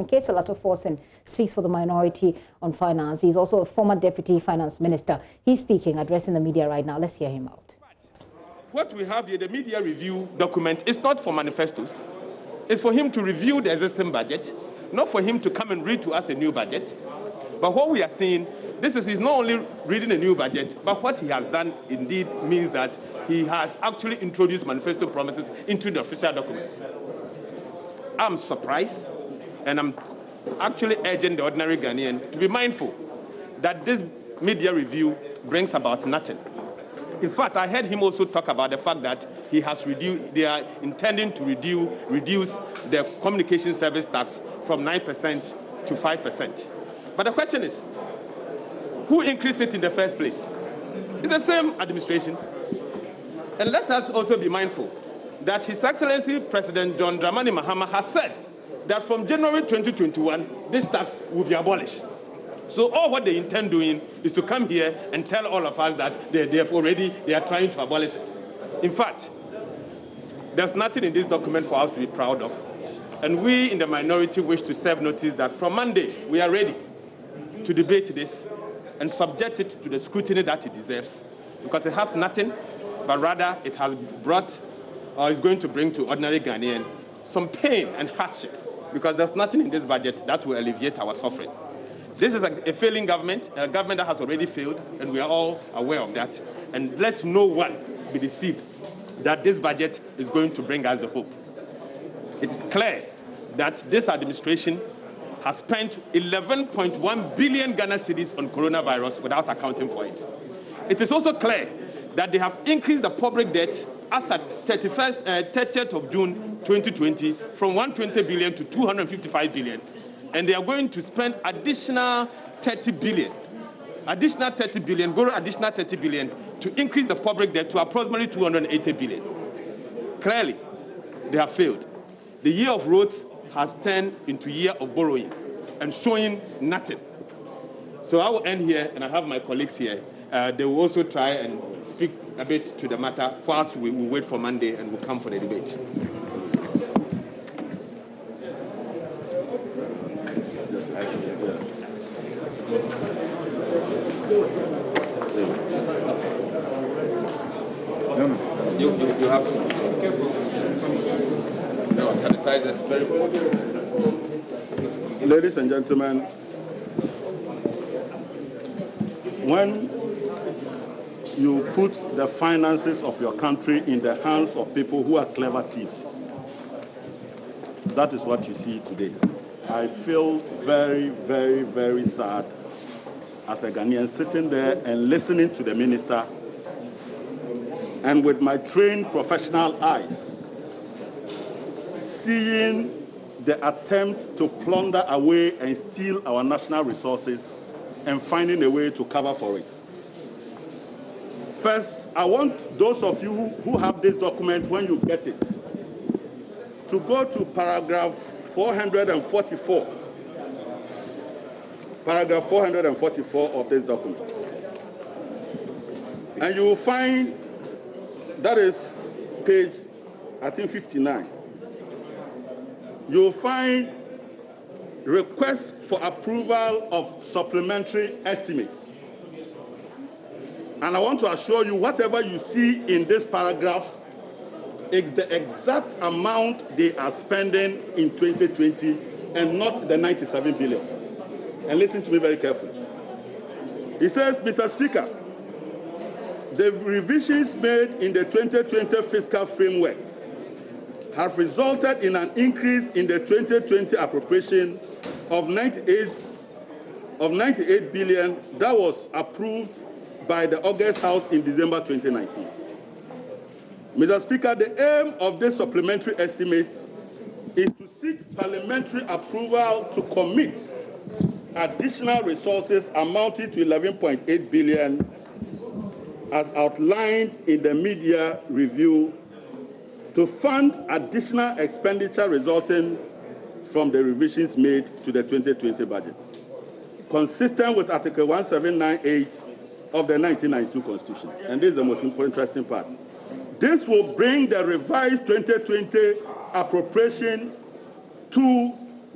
Kesalato Forsen speaks for the minority on finance. He's also a former deputy finance minister. He's speaking, addressing the media right now. Let's hear him out. What we have here, the media review document, is not for manifestos. It's for him to review the existing budget, not for him to come and read to us a new budget. But what we are seeing, he's not only reading a new budget, but what he has done indeed means that he has actually introduced manifesto promises into the official document. I'm surprised, and I'm actually urging the ordinary Ghanaian to be mindful that this media review brings about nothing. In fact, I heard him also talk about the fact that they are intending to reduce the communication service tax from 9% to 5%. But the question is, who increased it in the first place? It's the same administration. And let us also be mindful that His Excellency President John Dramani Mahama has said that from January 2021, this tax will be abolished. So all what they intend doing is to come here and tell all of us that they are trying to abolish it. In fact, there's nothing in this document for us to be proud of. And we in the minority wish to serve notice that from Monday, we are ready to debate this and subject it to the scrutiny that it deserves, because it has nothing, but rather it has brought, or is going to bring to ordinary Ghanaian some pain and hardship, because there's nothing in this budget that will alleviate our suffering. This is a failing government, a government that has already failed, and we are all aware of that. And let no one be deceived that this budget is going to bring us the hope. It is clear that this administration has spent 11.1 billion Ghana cedis on coronavirus without accounting for it. It is also clear that they have increased the public debt as at 30th of June 2020 from 120 billion to 255 billion. And they are going to spend additional 30 billion to increase the public debt to approximately 280 billion. Clearly, they have failed. The year of roads has turned into year of borrowing and showing nothing. So I will end here, and I have my colleagues here. They will also try and speak a bit to the matter. Whilst we will wait for Monday and we'll come for the debate. You have to sanitize the spirit. Ladies and gentlemen, when you put the finances of your country in the hands of people who are clever thieves, that is what you see today. I feel very, very, very sad as a Ghanaian sitting there and listening to the minister, and with my trained professional eyes, seeing the attempt to plunder away and steal our national resources and finding a way to cover for it. First, I want those of you who have this document, when you get it, to go to paragraph 444. Paragraph 444 of this document. And you will find, that is page, I think, 59. You will find requests for approval of supplementary estimates. And I want to assure you, whatever you see in this paragraph is the exact amount they are spending in 2020 and not the 97 billion. And listen to me very carefully. He says, Mr. Speaker, the revisions made in the 2020 fiscal framework have resulted in an increase in the 2020 appropriation of 98 billion that was approved by the August House in December 2019. Mr. Speaker, the aim of this supplementary estimate is to seek parliamentary approval to commit additional resources amounting to 11.8 billion as outlined in the media review to fund additional expenditure resulting from the revisions made to the 2020 budget, consistent with Article 1798 of the 1992 Constitution. And this is the most interesting part. This will bring the revised 2020 appropriation to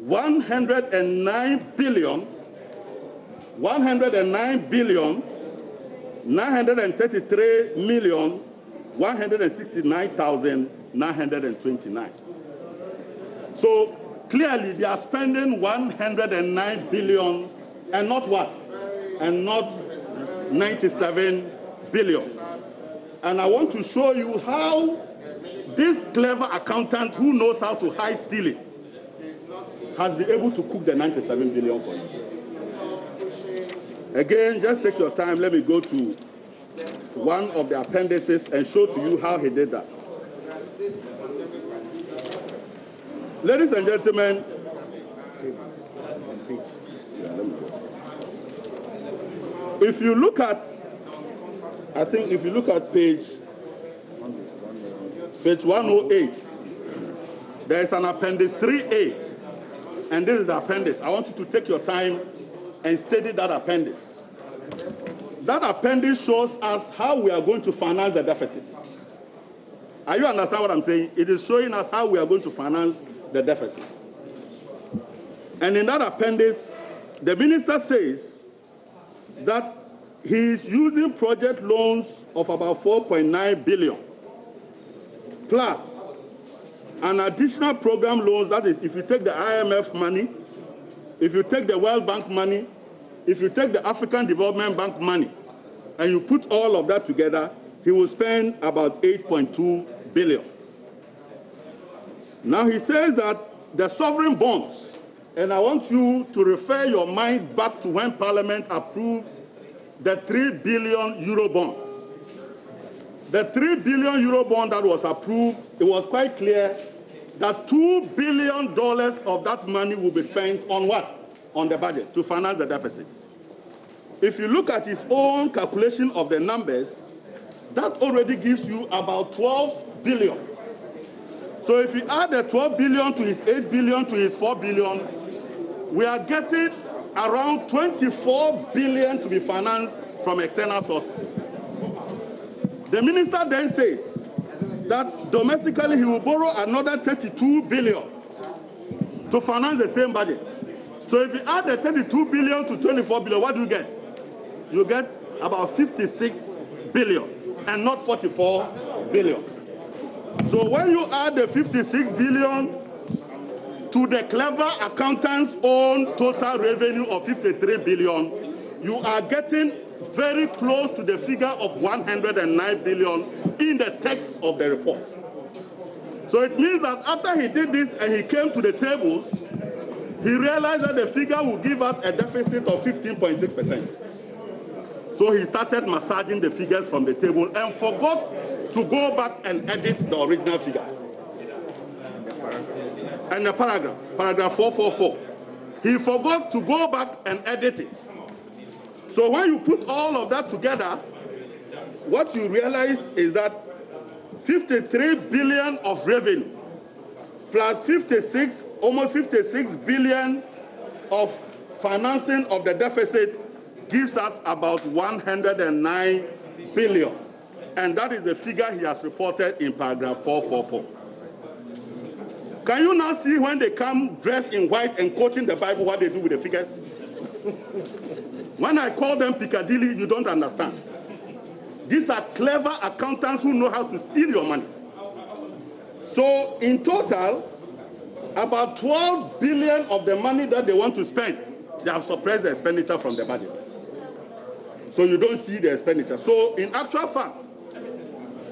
109,933,169,929. So clearly they are spending 109 billion and not what? And not 97 billion. And I want to show you how this clever accountant who knows how to hide stealing has been able to cook the 97 billion for you. Again, just take your time. Let me go to one of the appendices and show to you how he did that. Ladies and gentlemen, if you look at, I think if you look at page 108, there is an appendix 3A, and this is the appendix. I want you to take your time and study that appendix. That appendix shows us how we are going to finance the deficit. Are you understand what I'm saying? It is showing us how we are going to finance the deficit. And in that appendix, the minister says that he is using project loans of about 4.9 billion, plus an additional program loans, that is, if you take the IMF money, if you take the World Bank money, if you take the African Development Bank money, and you put all of that together, he will spend about 8.2 billion. Now he says that the sovereign bonds, and I want you to refer your mind back to when Parliament approved the 3 billion euro bond. The 3 billion euro bond that was approved, it was quite clear that $2 billion of that money will be spent on what? On the budget, to finance the deficit. If you look at his own calculation of the numbers, that already gives you about 12 billion. So if you add the 12 billion to his 8 billion to his 4 billion, we are getting around 24 billion to be financed from external sources. The minister then says that domestically he will borrow another 32 billion to finance the same budget. So if you add the 32 billion to 24 billion, what do you get? You get about 56 billion and not 44 billion. So when you add the 56 billion to the clever accountant's own total revenue of 53 billion, you are getting very close to the figure of 109 billion in the text of the report. So it means that after he did this and he came to the tables, he realized that the figure will give us a deficit of 15.6%. So he started massaging the figures from the table and forgot to go back and edit the original figure. And the paragraph 444, he forgot to go back and edit it. So when you put all of that together, what you realize is that 53 billion of revenue plus almost 56 billion of financing of the deficit gives us about 109 billion. And that is the figure he has reported in paragraph 444. Can you now see when they come dressed in white and quoting the Bible what they do with the figures? When I call them Piccadilly, you don't understand. These are clever accountants who know how to steal your money. So in total, about 12 billion of the money that they want to spend, they have suppressed the expenditure from the budget. So you don't see the expenditure. So in actual fact,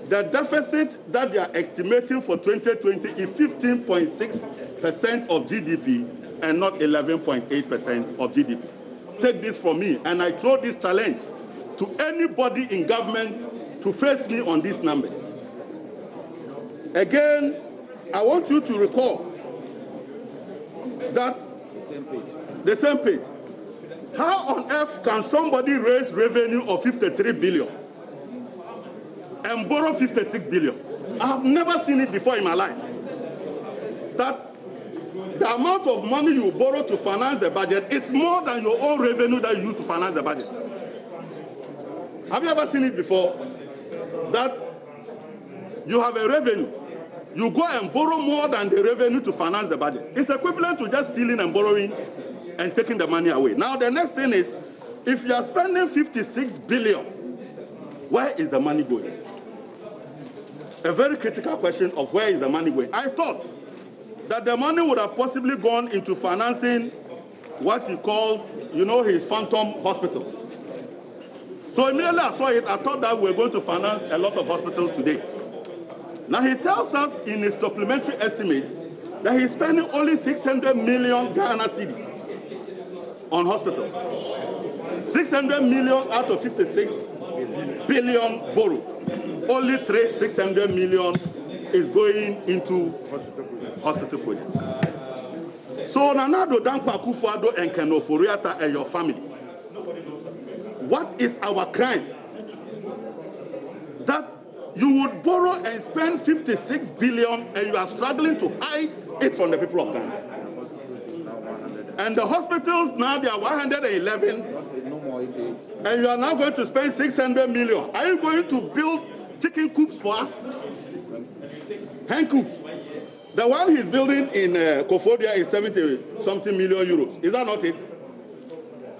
the deficit that they are estimating for 2020 is 15.6% of GDP and not 11.8% of GDP. Take this from me, and I throw this challenge to anybody in government to face me on these numbers. Again, I want you to recall that the same page. How on earth can somebody raise revenue of 53 billion and borrow 56 billion? I have never seen it before in my life. That the amount of money you borrow to finance the budget is more than your own revenue that you use to finance the budget. Have you ever seen it before? That you have a revenue, you go and borrow more than the revenue to finance the budget. It's equivalent to just stealing and borrowing and taking the money away. Now, the next thing is, if you are spending 56 billion, where is the money going? A very critical question of where is the money going. I thought that the money would have possibly gone into financing what he called, his phantom hospitals. So immediately I saw it, I thought that we were going to finance a lot of hospitals today. Now he tells us in his supplementary estimates that he's spending only 600 million Ghana cedis on hospitals. 600 million out of 56 billion borrowed. Only 600 million is going into hospital projects. So Nanado Dankwa Akufo-Addo and Ken Ofori-Atta and your family, what is our crime? That you would borrow and spend 56 billion and you are struggling to hide it from the people of Ghana. And the hospitals now, they are 111, and you are now going to spend 600 million. Are you going to build chicken coops for us? Hen coops. The one he's building in Kofodia is 70-something million euros. Is that not it?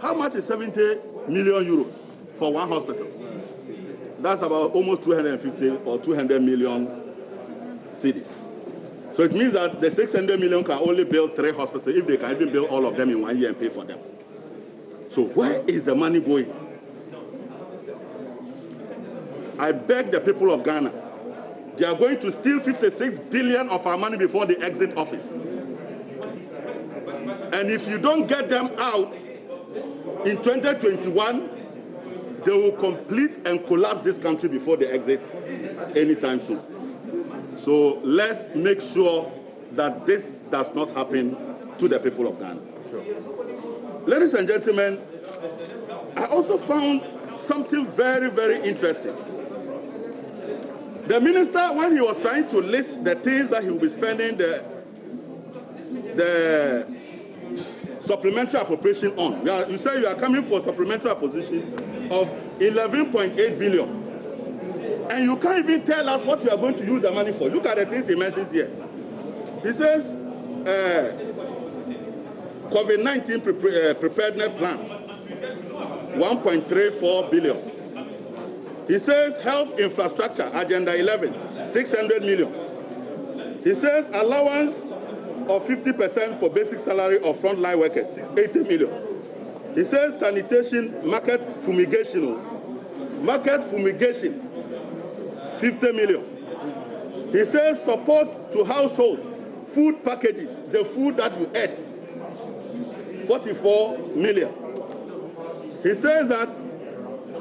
How much is 70 million euros for one hospital? That's about almost 250 or 200 million cedis. So it means that the 600 million can only build 3 hospitals, if they can even build all of them in 1 year and pay for them. So where is the money going? I beg the people of Ghana, they are going to steal 56 billion of our money before they exit office. And if you don't get them out in 2021, they will complete and collapse this country before they exit anytime soon. So let's make sure that this does not happen to the people of Ghana. Sure. Ladies and gentlemen, I also found something very, very interesting. The minister, when he was trying to list the things that he will be spending the supplementary appropriation on, you say you are coming for supplementary appropriation of 11.8 billion. And you can't even tell us what you are going to use the money for. Look at the things he mentions here. He says, COVID-19 preparedness plan, 1.34 billion. He says health infrastructure, agenda 11, 600 million. He says allowance of 50% for basic salary of frontline workers, 80 million. He says sanitation, market fumigation, 50 million. He says support to household, food packages, the food that we eat, 44 million. He says that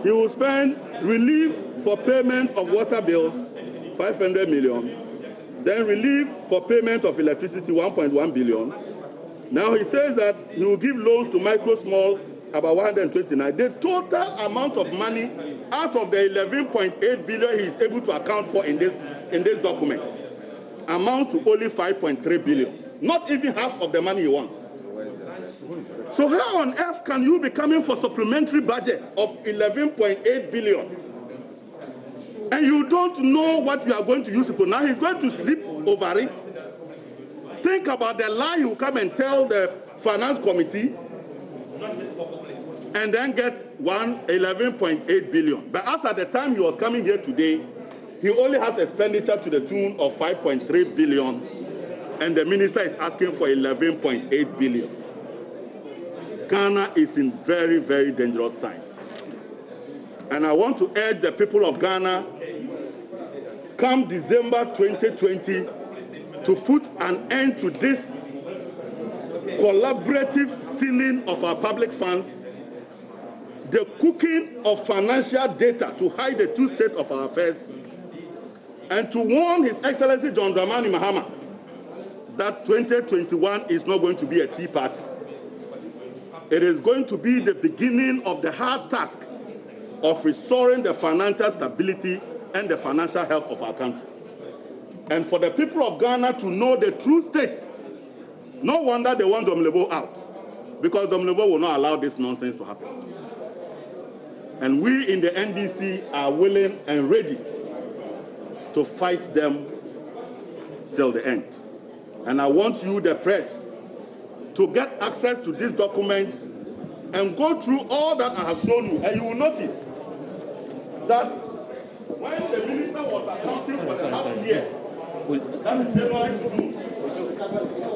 he will spend relief for payment of water bills, 500 million. Then relief for payment of electricity, 1.1 billion. Now he says that he will give loans to micro, small, about 129. The total amount of money out of the 11.8 billion he is able to account for in this document amounts to only 5.3 billion. Not even half of the money he wants. So how on earth can you be coming for supplementary budget of 11.8 billion? And you don't know what you are going to use it for. Now he's going to sleep over it. Think about the lie he will come and tell the finance committee and then get 11.8 billion. But as at the time he was coming here today, he only has expenditure to the tune of 5.3 billion, and the minister is asking for 11.8 billion. Ghana is in very, very dangerous times. And I want to urge the people of Ghana, come December 2020, to put an end to this collaborative stealing of our public funds, the cooking of financial data to hide the true state of our affairs, and to warn His Excellency John Dramani Mahama that 2021 is not going to be a tea party. It is going to be the beginning of the hard task of restoring the financial stability and the financial health of our country. And for the people of Ghana to know the true state, no wonder they want Domlebo out, because Domlebo will not allow this nonsense to happen. And we in the NDC are willing and ready to fight them till the end. And I want you, the press, to get access to this document and go through all that I have shown you. And you will notice that when the minister was accounting for the half year, that is January to June,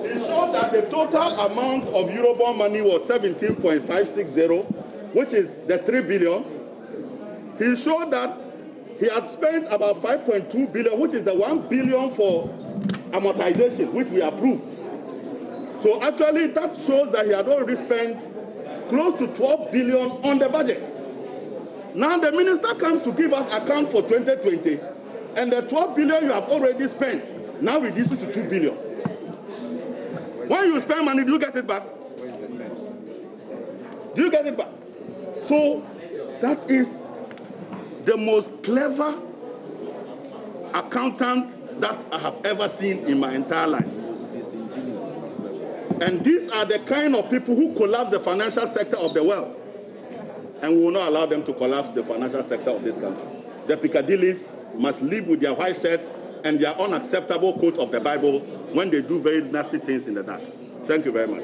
he showed that the total amount of Eurobond money was 17.560, which is the 3 billion. He showed that he had spent about 5.2 billion, which is the 1 billion for amortization, which we approved. So actually that shows that he had already spent close to 12 billion on the budget. Now the minister comes to give us account for 2020, and the 12 billion you have already spent now reduces to 2 billion. When you spend money, do you get it back? Do you get it back? So that is the most clever accountant that I have ever seen in my entire life. And these are the kind of people who collapse the financial sector of the world. And we will not allow them to collapse the financial sector of this country. The Piccadillys must live with their white shirts and their unacceptable quote of the Bible when they do very nasty things in the dark. Thank you very much.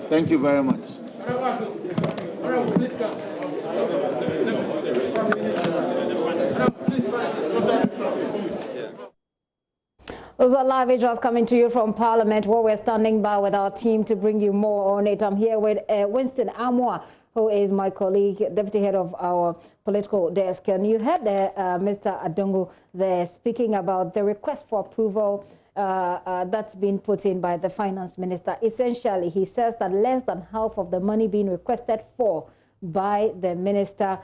Thank you very much. Those are live visuals coming to you from Parliament, where we're standing by with our team to bring you more on it. I'm here with Winston Amoah, who is my colleague, deputy head of our political desk. And you heard Mr. Adongo there speaking about the request for approval that's been put in by the finance minister. Essentially, he says that less than half of the money being requested for by the minister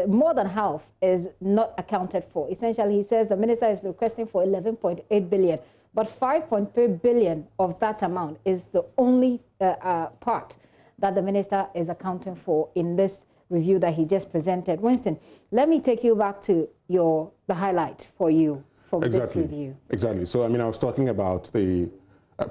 more than half is not accounted for. Essentially, he says the minister is requesting for 11.8 billion, but 5.3 billion of that amount is the only part that the minister is accounting for in this review that he just presented. Winston, let me take you back to the highlight for you from this review. Exactly. So, I mean, I was talking about the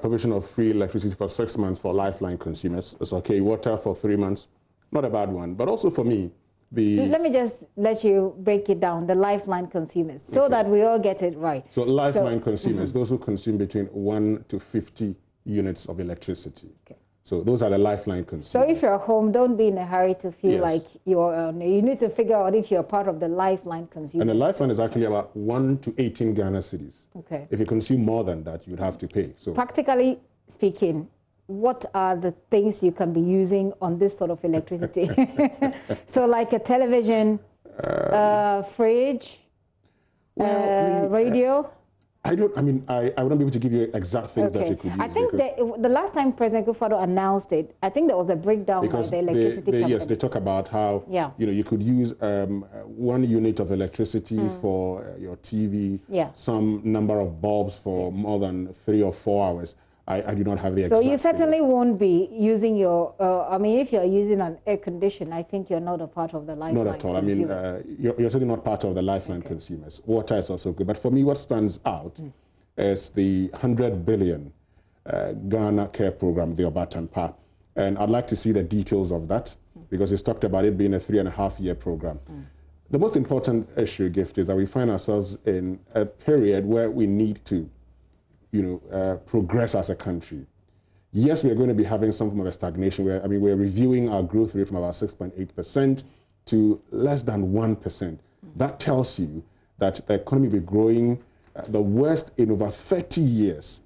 provision of free electricity for 6 months for lifeline consumers. It's okay, water for 3 months, not a bad one. But also for me, let me just let you break it down, the lifeline consumers, so that we all get it right. So lifeline consumers, those who consume between 1 to 50 units of electricity. Okay. So those are the lifeline consumers. So if you're home, don't be in a hurry to feel like you're, you need to figure out if you're part of the lifeline consumers. And the lifeline is actually about 1 to 18 Ghana cedis. Okay. If you consume more than that, you'd have to pay. So practically speaking, what are the things you can be using on this sort of electricity? So like a television, fridge, radio? I wouldn't be able to give you exact things that you could use. I think the last time President Kufuor announced it, I think there was a breakdown by the electricity company. Yes, they talk about how you could use 1 unit of electricity for your TV, some number of bulbs for more than 3 or 4 hours. I do not have the exact So you certainly won't be using your, if you're using an air conditioner, I think you're not a part of the lifeline Not at all. consumers. You're certainly not part of the lifeline consumers. Water is also good. But for me, what stands out is the 100 billion Ghana Care Program, the Obatampa. And I'd like to see the details of that, because it's talked about it being a 3.5-year program. The most important issue, Gift, is that we find ourselves in a period where we need to progress as a country. Yes, we're going to be having some form of a stagnation. We're reviewing our growth rate from about 6.8% to less than 1%. That tells you that the economy will be growing the worst in over 30 years.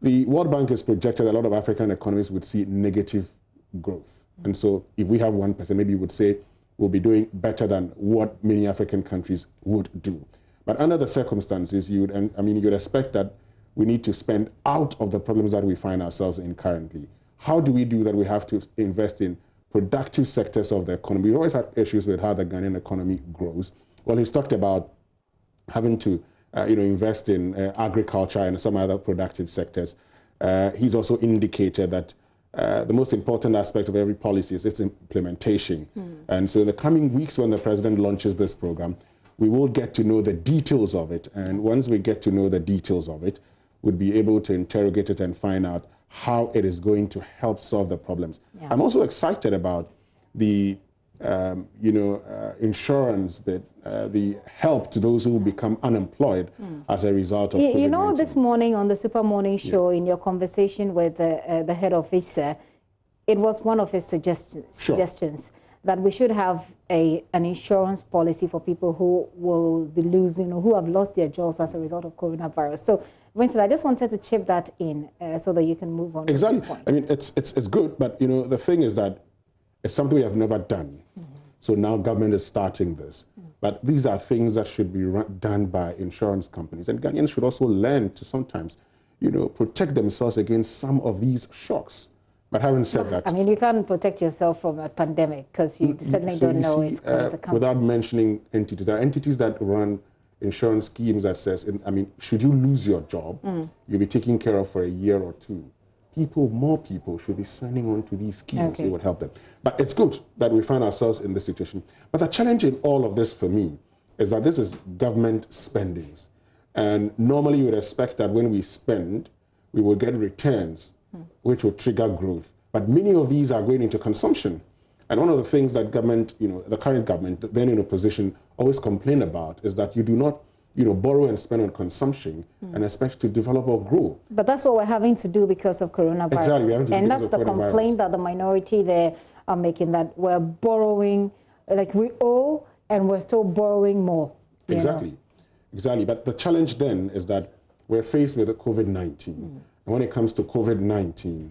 The World Bank has projected a lot of African economies would see negative growth. And so if we have 1%, maybe you would say we'll be doing better than what many African countries would do. But under the circumstances, you'd expect that we need to spend out of the problems that we find ourselves in currently. How do we do that? We have to invest in productive sectors of the economy. We've always had issues with how the Ghanaian economy grows. Well, he's talked about having to invest in agriculture and some other productive sectors. He's also indicated that the most important aspect of every policy is its implementation. And so in the coming weeks, when the president launches this program, we will get to know the details of it. And once we get to know the details of it, we'll be able to interrogate it and find out how it is going to help solve the problems. I'm also excited about the insurance bit, the help to those who become unemployed as a result of COVID-19. You know, this morning on the Super Morning Show, in your conversation with the head of ISA, it was one of his suggestions that we should have an insurance policy for people who will be losing or who have lost their jobs as a result of coronavirus. So, Vincent, I just wanted to chip that in so that you can move on. Exactly. I mean, it's good, but the thing is that it's something we have never done. So now government is starting this. But these are things that should be done by insurance companies. And Ghanaians should also learn to sometimes, protect themselves against some of these shocks. But having said that... I mean, you can't protect yourself from a pandemic because you certainly don't know it's going to come. Without mentioning entities, there are entities that run insurance schemes that says, should you lose your job, you'll be taken care of for a year or two. More people should be signing on to these schemes. It would help them. But it's good that we find ourselves in this situation. But the challenge in all of this for me is that this is government spendings. And normally you would expect that when we spend, we will get returns, which will trigger growth. But many of these are going into consumption. And one of the things that government, the current government, then in opposition, always complain about is that you do not borrow and spend on consumption and expect to develop or grow. But that's what we're having to do because of coronavirus. Exactly. And that's the complaint that the minority there are making, that we're borrowing, like we owe and we're still borrowing more. Exactly. Exactly. But the challenge then is that we're faced with COVID-19. And when it comes to COVID-19,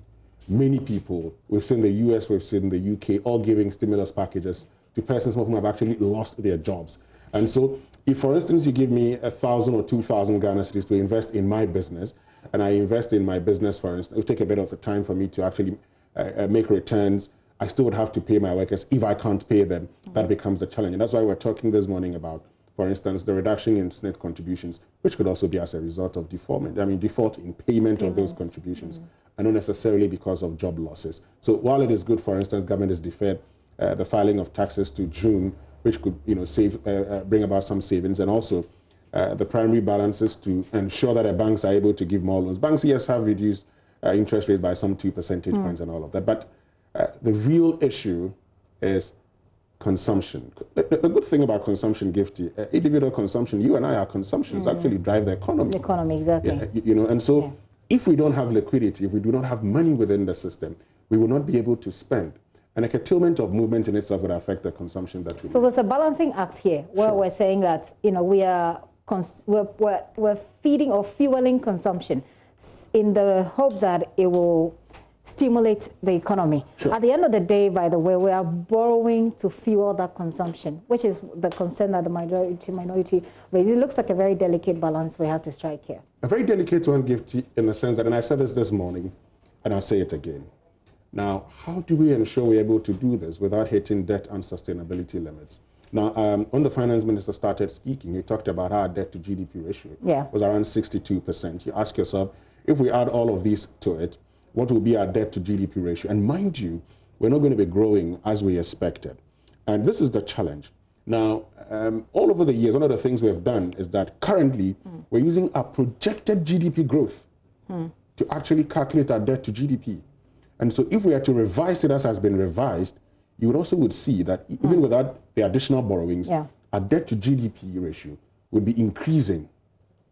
many people, we've seen the US, we've seen the UK, all giving stimulus packages to persons who have actually lost their jobs. And so if, for instance, you give me 1,000 or 2,000 Ghana cedis to invest in my business, and I invest in my business, for instance, it will take a bit of a time for me to actually make returns. I still would have to pay my workers. If I can't pay them, that becomes the challenge. And that's why we're talking this morning about, for instance, the reduction in SNIT contributions, which could also be as a result of default in payment of those contributions, and not necessarily because of job losses. So while it is good, for instance, government has deferred the filing of taxes to June, which could bring about some savings, and also the primary balances to ensure that the banks are able to give more loans. Banks, yes, have reduced interest rates by some 2 percentage points and all of that, but the real issue is consumption. The good thing about consumption, Gifty, individual consumption, you and I, our consumptions actually drive the economy. The economy, exactly. Yeah, and so if we don't have liquidity, if we do not have money within the system, we will not be able to spend. And a curtailment of movement in itself would affect the consumption that we So there's a balancing act here where we're saying that, we're feeding or fueling consumption in the hope that it will stimulate the economy. At the end of the day, by the way, we are borrowing to fuel that consumption, which is the concern that the minority raises. It looks like a very delicate balance we have to strike here. A very delicate one, Gifty, in the sense that, and I said this morning, and I'll say it again. Now, how do we ensure we're able to do this without hitting debt and sustainability limits? Now, when the finance minister started speaking, he talked about our debt to GDP ratio was around 62%. You ask yourself, if we add all of these to it, what will be our debt to GDP ratio? And mind you, we're not going to be growing as we expected. And this is the challenge. Now, all over the years, one of the things we've done is that currently we're using our projected GDP growth to actually calculate our debt to GDP. And so if we are to revise it as has been revised, you would see that even without the additional borrowings, our debt to GDP ratio would be increasing.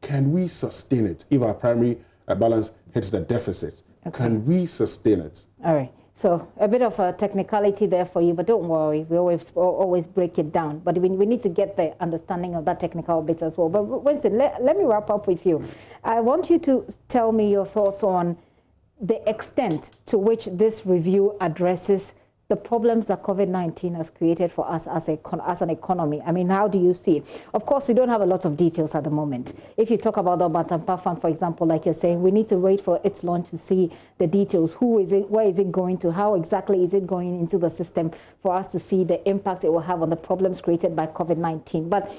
Can we sustain it if our primary balance hits the deficit? Can we sustain it? All right. So a bit of a technicality there for you, but don't worry. We always break it down. But we need to get the understanding of that technical bit as well. But Winston, let me wrap up with you. I want you to tell me your thoughts on the extent to which this review addresses the problems that COVID-19 has created for us as an economy. I mean, how do you see it? Of course, we don't have a lot of details at the moment. If you talk about the Batampa Fund, for example, like you're saying, we need to wait for its launch to see the details. Who is it? Where is it going to? How exactly is it going into the system for us to see the impact it will have on the problems created by COVID-19? But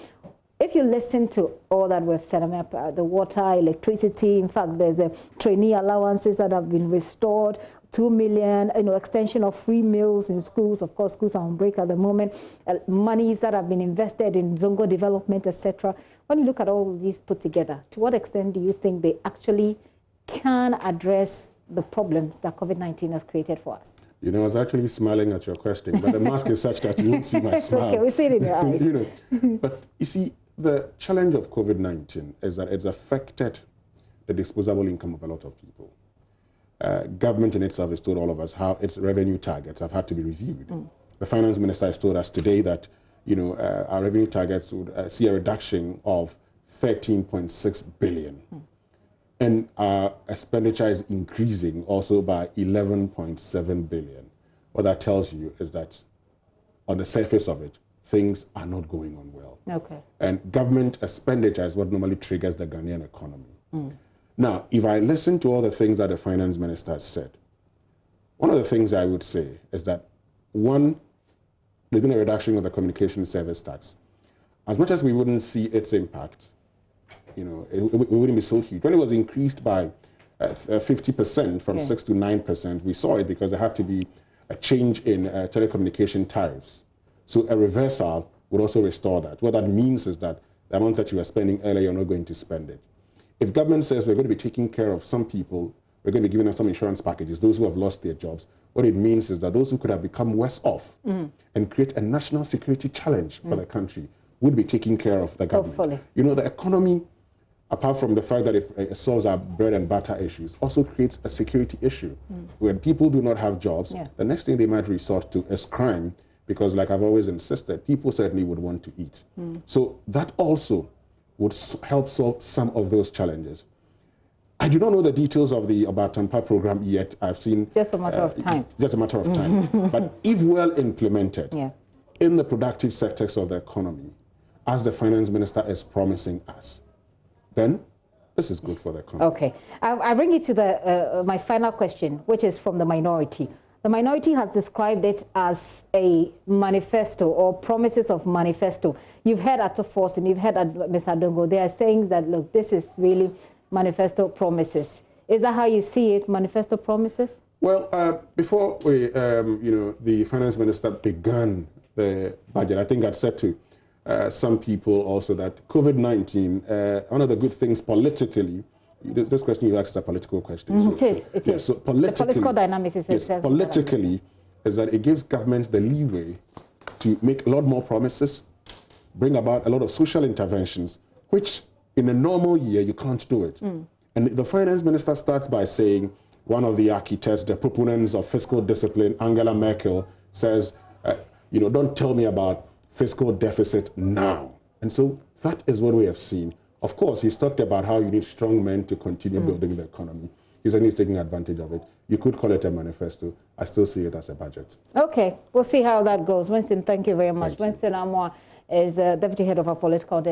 if you listen to all that we've said, I mean, the water, electricity, in fact, there's a trainee allowances that have been restored, 2 million, extension of free meals in schools. Of course, schools are on break at the moment. Monies that have been invested in Zongo development, etc. When you look at all of these put together, to what extent do you think they actually can address the problems that COVID-19 has created for us? You know, I was actually smiling at your question, but the mask is such that you won't see my smile. Okay, we see it in your eyes. You know, but you see, the challenge of COVID-19 is that it's affected the disposable income of a lot of people. Government in itself has told all of us how its revenue targets have had to be reviewed. The finance minister has told us today that, you know, our revenue targets would see a reduction of 13.6 billion. And our expenditure is increasing also by 11.7 billion. What that tells you is that on the surface of it, things are not going on well. Okay. And government expenditure is what normally triggers the Ghanaian economy. Now, if I listen to all the things that the finance minister has said, one of the things I would say is that, one, there's been a reduction of the communication service tax. As much as we wouldn't see its impact, you know, it wouldn't be so huge. When it was increased by 50% from 6 to 9%, we saw it because there had to be a change in telecommunication tariffs. So a reversal would also restore that. What that means is that the amount that you were spending earlier, you're not going to spend it. If government says we're going to be taking care of some people, we're going to be giving them some insurance packages, those who have lost their jobs, what it means is that those who could have become worse off and create a national security challenge for the country would be taking care of the government. Hopefully. You know, the economy, apart from the fact that it solves our bread and butter issues, also creates a security issue. When people do not have jobs, the next thing they might resort to is crime, because like I've always insisted, people certainly would want to eat. So that also would help solve some of those challenges. I do not know the details of the Obatampa program yet. I've seen... Just a matter of time. Just a matter of time. But if well implemented in the productive sectors of the economy, as the finance minister is promising us, then this is good for the economy. Okay. I bring it to the my final question, which is from the minority. The minority has described it as a manifesto or promises of manifesto. You've heard Ato Force and you've heard Mr. Adongo. They are saying that, look, this is really manifesto promises. Is that how you see it, manifesto promises? Well, before we, you know, the finance minister began the budget, I think I'd said to some people also that COVID-19, one of the good things politically, this question you asked is a political question. So, it is. So politically, the political dynamics is politically is that it gives government the leeway to make a lot more promises, bring about a lot of social interventions, which in a normal year you can't do it. And the finance minister starts by saying, one of the architects, the proponents of fiscal discipline, Angela Merkel, says, you know, don't tell me about fiscal deficit now. And so that is what we have seen. Of course, he's talked about how you need strong men to continue building the economy. He's only taking advantage of it. You could call it a manifesto. I still see it as a budget. Okay, we'll see how that goes. Winston, thank you very much. Winston Amoah is Deputy Head of our Political